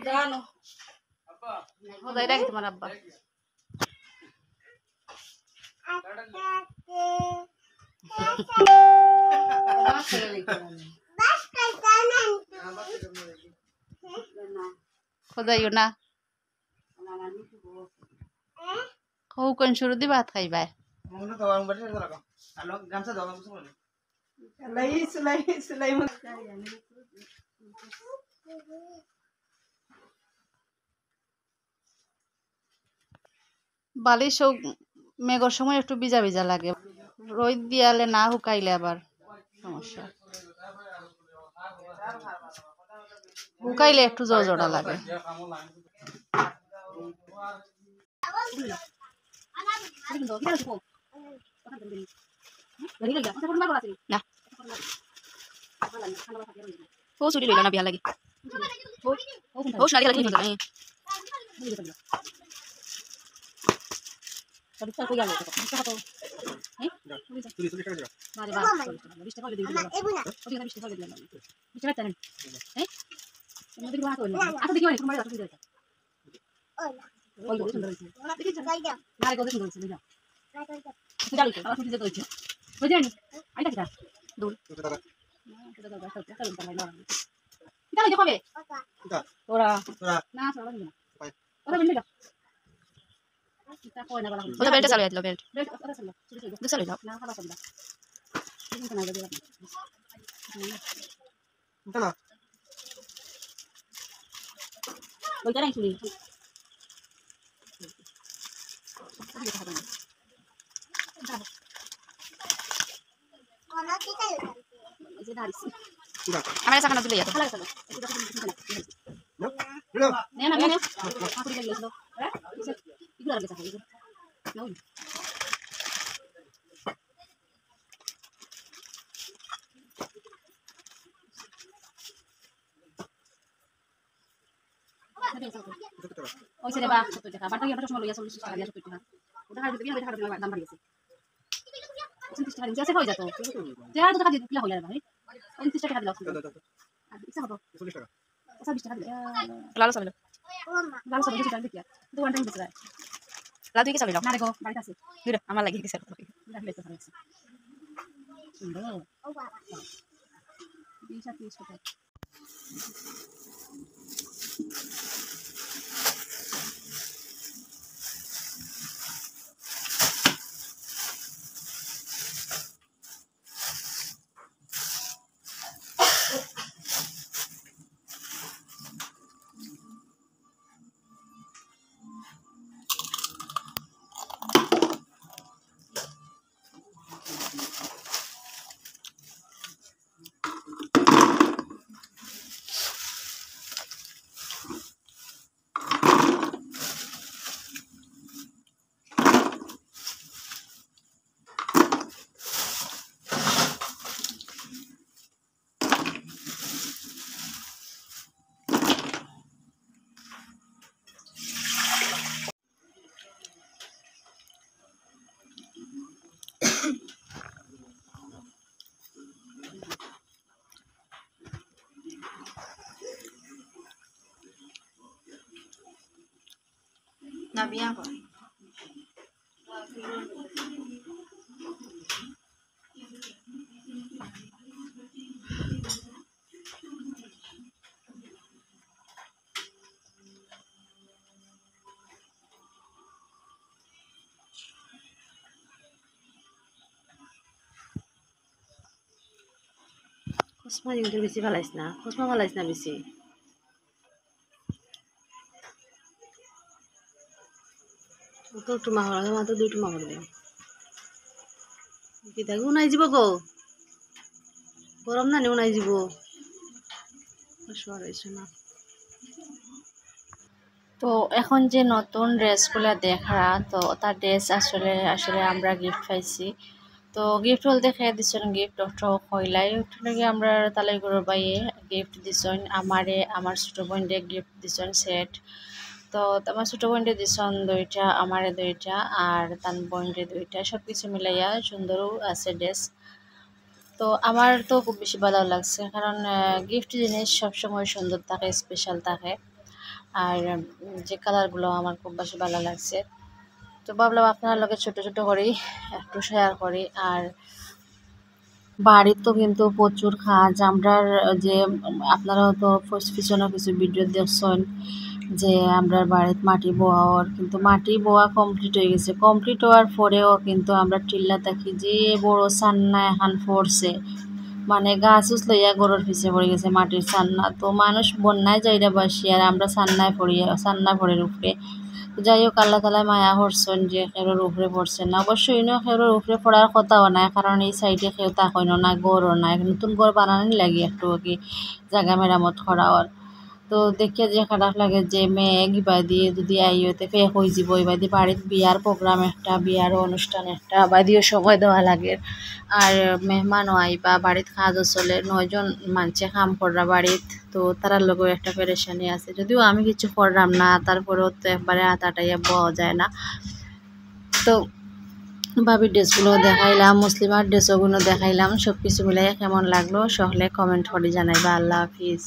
জানো কোথায় রাখি তোমার আব্বা কোথায় না কোন শুরু দি ভাত খাইবাই বালিশ মেঘর সময় একটু ভিজা ভিজা লাগে রোদ দিয়ালে না শুকাইলে আবার সমস্যা শুকাইলে একটু জড়জড়া লাগে না ও চুরি লইল না বিয়া লাগে ও সারি লাগি না বেল্ট চালু দিল বেল্ট চালু দাও ওইটা নাই শুনি আমার সাকানা তুলে যাতো ওই ছেলে বা 70 টাকা বাটা আমরা সময় লইয়া 40 টাকা দিয়া 70 টাকা ওটা হাড় দিবি না ওটা হাড় দাম বাড়ি গেছে 30 টাকা দিছে হয়ে যেত যে আর টাকা দিতে হইলা ভাই 29 টাকা দিলাও আর ইচ্ছা হতো 40 টাকা 20 টাকা লাল সামনে লাল সামনে কিছু টাকা দিয়া তো ওয়ান টাইম দিছে লাল তুই কি চাবি না রে গো বাড়িতে আছে দিরা আমার লাগি গেছে রাখলে তো পারে সুন্দর ও বাবা 20 টাকা na bianco Kusma yung bisi balais na. Kusma balais na bisi. Ito tumahol. Ito dito tumahol din. Kita ko unay jibo ko. Koram na ni unay jibo. Maswara iso na. তো এখন যে নতুন ড্রেসগুলো দেখা তো তার ড্রেস আসলে আমরা গিফট পাইছি তো গিফট বলতে খেয়ে দিচ্ছেন গিফট হইলাই ওটাকে আমরা তালাই গরুর বাইয়ে গিফট দিচ্ছেন আমার ছোটো বোনকে গিফট দিচ্ছেন সেট তো আমার ছোটো বোনকে দিচ্ছেন 2টা আমারে 2টা আর তার বোনকে 2টা সব কিছু মিলাইয়া সুন্দরও আছে ড্রেস তো আমার তো খুব বেশি ভালো লাগছে কারণ গিফট জিনিস সবসময় সুন্দর থাকে স্পেশাল থাকে আর যে কালারগুলো আমার খুব বেশি ভালো লাগছে। তো ভাবলাম আপনার লগে ছোট ছোট করেই একটু শেয়ার করি। আর বাড়ির তো কিন্তু প্রচুর কাজ আমরার, যে আপনারাও তো পিছনে কিছু ভিডিও দেখছেন যে আমরা বাড়ির মাটি বোয়ার, কিন্তু মাটি বোয়া কমপ্লিট হয়ে গেছে। কমপ্লিট হওয়ার পরেও কিন্তু আমরা টিল্লা থাকি যে বড় সান্না এখন পড়ছে, মানে গাছ উছ লইয়া গরুর পিছে পড়ে গেছে মাটির সান্না। তো মানুষ বন্যায় যাইরা বাসি আর আমরা সান্না পড়ে উপরে। যাই হোক আল্লাহ তালায় মায়া করছেন যে খেরোর উপরে পড়ছেন না। অবশ্যই ইনো খেরোর উপরে পড়ার কথাও নাই, কারণ এই সাইডে কেউ তাকইন না, গড়ও নাই, নতুন গড় বানানোর লাগে একটু কি জায়গা মেরামত করাওয়ার। তো দেখিয়া যে খারাপ লাগে যে মেঘ ইবাদি যদি আইতে ফেক হয়ে যাব, ইবাদি বাড়ির বিয়ার প্রোগ্রাম একটা, বিয়ার অনুষ্ঠান একটা, বাদিও সময় দেওয়া লাগে। আর মেহমানও আইবা, বাড়িত কাজও চলে, 9 জন মানুষে কাম কররা বাড়িত। তো তারার লগেও একটা পেরেশানি আছে, যদিও আমি কিছু করলাম না, তারপরেও তো একবারে আটাটাইয়া বওয়া যায় না। তো ভাবির ড্রেসগুলো দেখাইলাম, মুসলিমার ড্রেসগুলো দেখাইলাম, সব কিছু মিলাই কেমন লাগলো সকলে কমেন্ট করে জানাইবা। আল্লাহ হাফিজ।